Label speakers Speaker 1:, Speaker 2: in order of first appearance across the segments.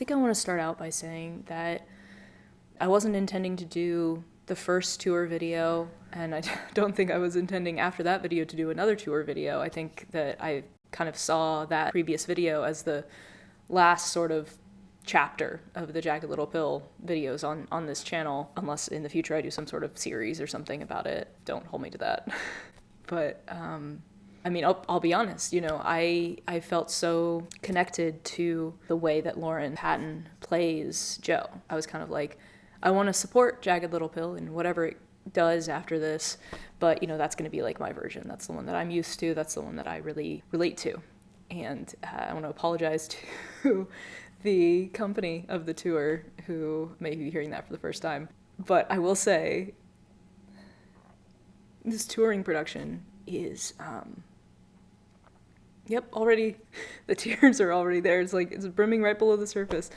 Speaker 1: think I want to start out by saying that I wasn't intending to do the first tour video, and I don't think I was intending after that video to do another tour video. I think that I kind of saw that previous video as the last sort of chapter of the Jagged Little Pill videos on this channel, unless in the future I do some sort of series or something about it. Don't hold me to that. But I mean, I'll be honest, you know, I felt so connected to the way that Lauren Patton plays Joe. I was kind of like, I want to support Jagged Little Pill and whatever it does after this, but, you know, that's going to be like my version. That's the one that I'm used to. That's the one that I really relate to. And I want to apologize to the company of the tour who may be hearing that for the first time. But I will say, this touring production is, yep, already, the tears are already there. It's like, it's brimming right below the surface.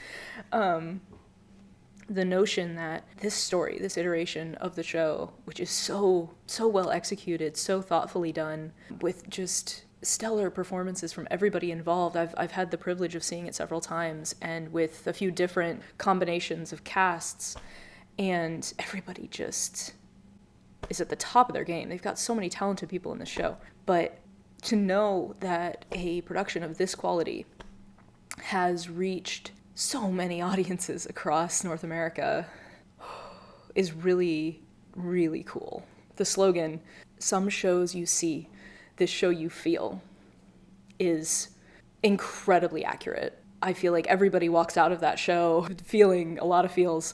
Speaker 1: The notion that this story, this iteration of the show, which is so well executed, so thoughtfully done, with just stellar performances from everybody involved. I've had the privilege of seeing it several times, and with a few different combinations of casts, and everybody just is at the top of their game. They've got so many talented people in the show. But to know that a production of this quality has reached so many audiences across North America is really, really cool. The slogan, "Some shows you see, this show you feel," is incredibly accurate. I feel like everybody walks out of that show feeling a lot of feels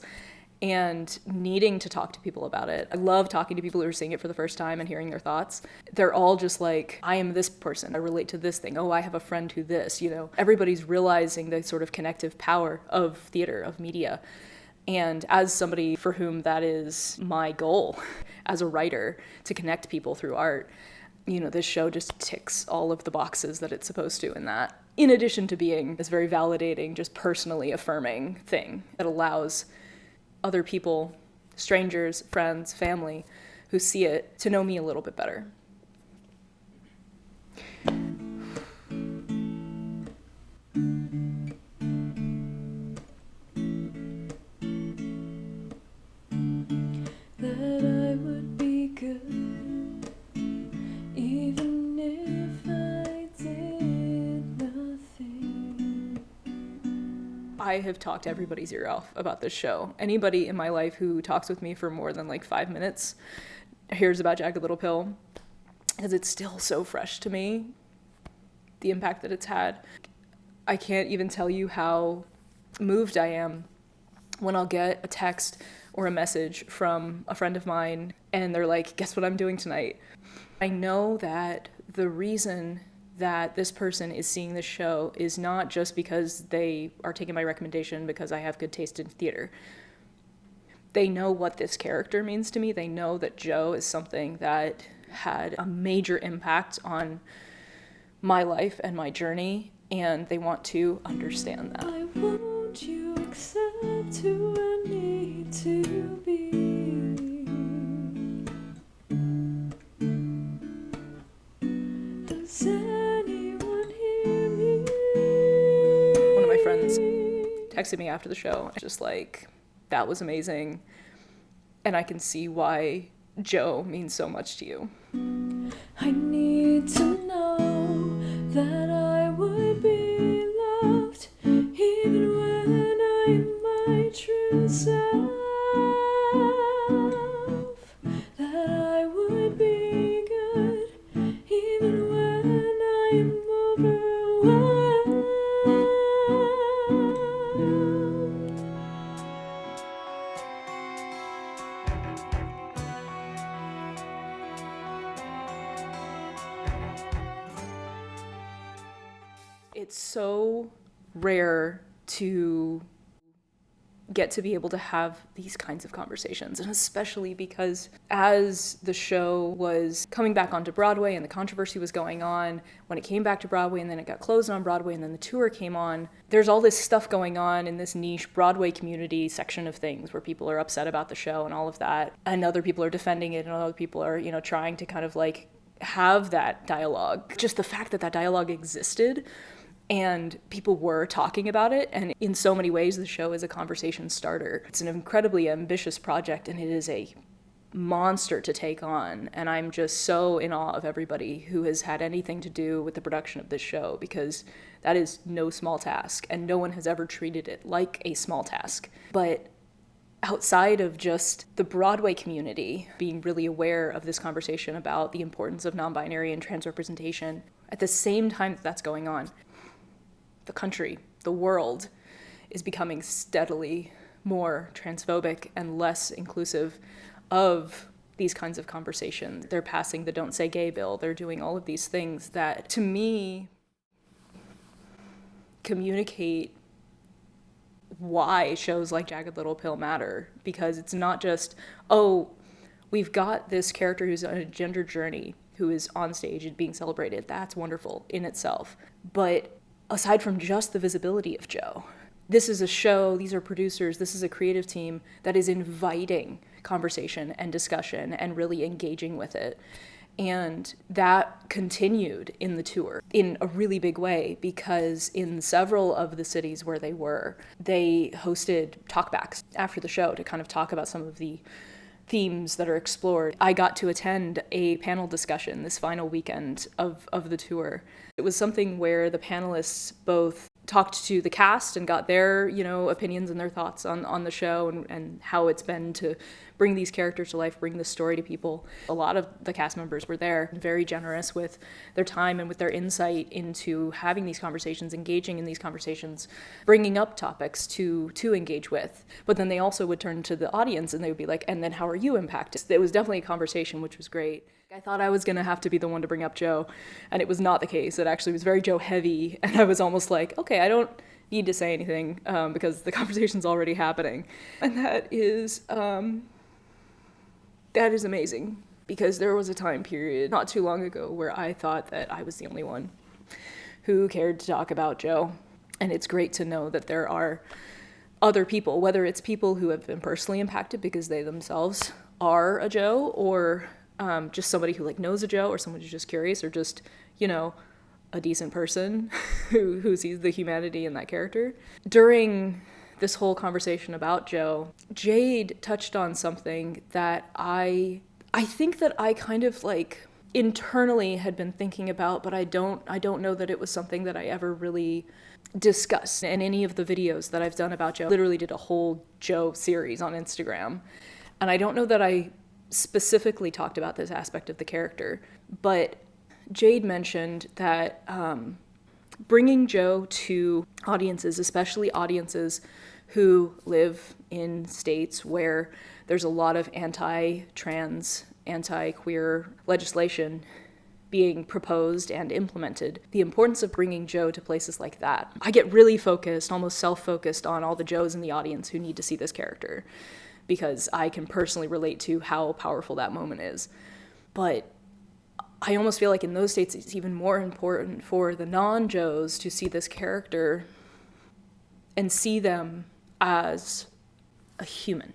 Speaker 1: and needing to talk to people about it. I love talking to people who are seeing it for the first time and hearing their thoughts. They're all just like, I am this person, I relate to this thing, oh, I have a friend who this, you know. Everybody's realizing the sort of connective power of theater, of media. And as somebody for whom that is my goal as a writer, to connect people through art, you know, this show just ticks all of the boxes that it's supposed to in that. In addition to being this very validating, just personally affirming thing that allows other people, strangers, friends, family, who see it, to know me a little bit better. That I would be good, even if I did nothing. I have talked everybody's ear off about this show. Anybody in my life who talks with me for more than like 5 minutes hears about Jagged Little Pill, because it's still so fresh to me, the impact that it's had. I can't even tell you how moved I am when I'll get a text or a message from a friend of mine and they're like, guess what I'm doing tonight? I know that the reason that this person is seeing this show is not just because they are taking my recommendation because I have good taste in theater. They know what this character means to me. They know that Joe is something that had a major impact on my life and my journey, and they want to understand that. I want you accept who I need to be. Does anyone hear me? One of my friends texted me after the show, just like, that was amazing, and I can see why Joe means so much to you. I need to know that I would be loved even when I'm my true self, that I would be good even when I'm overwhelmed. It's so rare to get to be able to have these kinds of conversations, and especially because as the show was coming back onto Broadway and the controversy was going on, when it came back to Broadway and then it got closed on Broadway and then the tour came on, there's all this stuff going on in this niche Broadway community section of things where people are upset about the show and all of that, and other people are defending it and other people are, you know, trying to kind of like have that dialogue. Just the fact that that dialogue existed And people were talking about it, and in so many ways the show is a conversation starter. It's an incredibly ambitious project, and it is a monster to take on, and I'm just so in awe of everybody who has had anything to do with the production of this show, because that is no small task, and no one has ever treated it like a small task. But outside of just the Broadway community being really aware of this conversation about the importance of non-binary and trans representation, at the same time that that's going on, the country, the world, is becoming steadily more transphobic and less inclusive of these kinds of conversations. They're passing the Don't Say Gay bill. They're doing all of these things that, to me, communicate why shows like Jagged Little Pill matter. Because it's not just, oh, we've got this character who's on a gender journey who is on stage and being celebrated. That's wonderful in itself. But aside from just the visibility of Joe, this is a show, these are producers, this is a creative team that is inviting conversation and discussion and really engaging with it. And that continued in the tour in a really big way, because in several of the cities where they were, they hosted talkbacks after the show to kind of talk about some of the themes that are explored. I got to attend a panel discussion this final weekend of the tour. It was something where the panelists both talked to the cast and got their, opinions and their thoughts on the show and how it's been to bring these characters to life, bring this story to people. A lot of the cast members were there, very generous with their time and with their insight into having these conversations, engaging in these conversations, bringing up topics to engage with. But then they also would turn to the audience and they would be like, and then how are you impacted? It was definitely a conversation, which was great. I thought I was going to have to be the one to bring up Joe, and it was not the case. It actually was very Joe heavy, and I was almost like, okay, I don't need to say anything because the conversation's already happening. And that is amazing, because there was a time period not too long ago where I thought that I was the only one who cared to talk about Joe. And it's great to know that there are other people, whether it's people who have been personally impacted because they themselves are a Joe, or just somebody who knows a Joe, or someone who's just curious, or just, a decent person who sees the humanity in that character. During this whole conversation about Joe, Jade touched on something that I think that I kind of internally had been thinking about, but I don't know that it was something that I ever really discussed in any of the videos that I've done about Joe. I literally did a whole Joe series on Instagram, and I don't know that I specifically talked about this aspect of the character, but Jade mentioned that bringing Joe to audiences, especially audiences who live in states where there's a lot of anti-trans, anti-queer legislation being proposed and implemented, the importance of bringing Joe to places like that. I get really focused, almost self-focused, on all the Joes in the audience who need to see this character, because I can personally relate to how powerful that moment is. But I almost feel like in those states it's even more important for the non-Joes to see this character and see them as a human,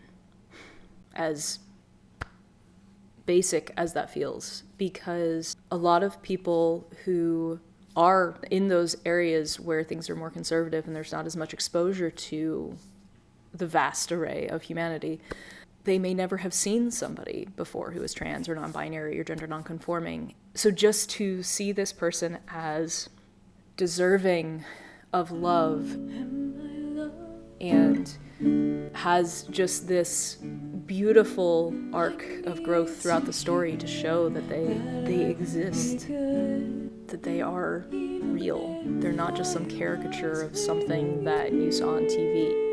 Speaker 1: as basic as that feels. Because a lot of people who are in those areas where things are more conservative and there's not as much exposure to the vast array of humanity, they may never have seen somebody before who is trans or non-binary or gender non-conforming. So just to see this person as deserving of love and has just this beautiful arc of growth throughout the story to show that they exist, that they are real. They're not just some caricature of something that you saw on TV.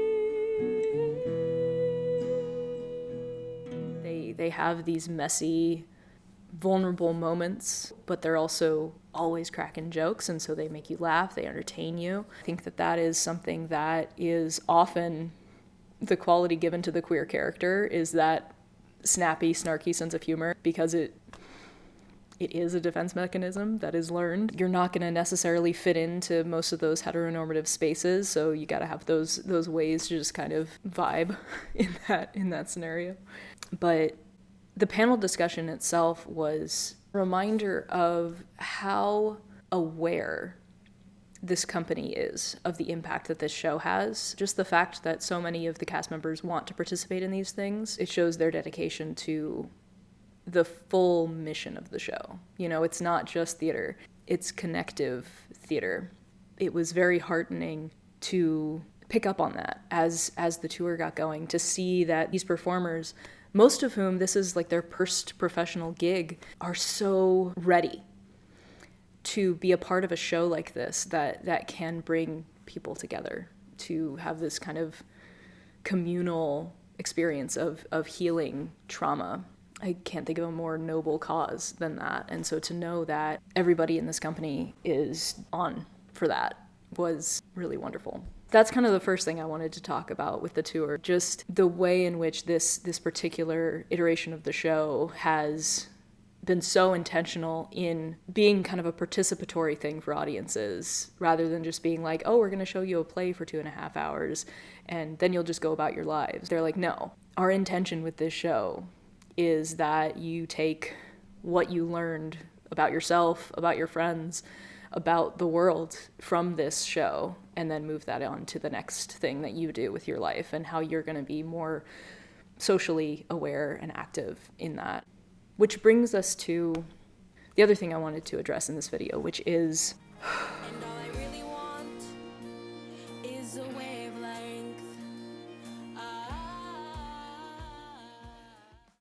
Speaker 1: They have these messy, vulnerable moments, but they're also always cracking jokes, and so they make you laugh, they entertain you. I think that is something that is often the quality given to the queer character, is that snappy, snarky sense of humor, because it is a defense mechanism that is learned. You're not going to necessarily fit into most of those heteronormative spaces, so you got to have those ways to just kind of vibe in that scenario. But the panel discussion itself was a reminder of how aware this company is, of the impact that this show has. Just the fact that so many of the cast members want to participate in these things, it shows their dedication to the full mission of the show. You know, it's not just theater, it's connective theater. It was very heartening to pick up on that as the tour got going, to see that these performers, most of whom this is like their first professional gig, are so ready to be a part of a show like this that can bring people together, to have this kind of communal experience of healing trauma. I can't think of a more noble cause than that. And so to know that everybody in this company is on for that was really wonderful. That's kind of the first thing I wanted to talk about with the tour, just the way in which this particular iteration of the show has been so intentional in being kind of a participatory thing for audiences, rather than just being like, oh, we're going to show you a play for 2.5 hours and then you'll just go about your lives. They're like, no, our intention with this show is that you take what you learned about yourself, about your friends, about the world from this show, and then move that on to the next thing that you do with your life and how you're going to be more socially aware and active in that. Which brings us to the other thing I wanted to address in this video, which is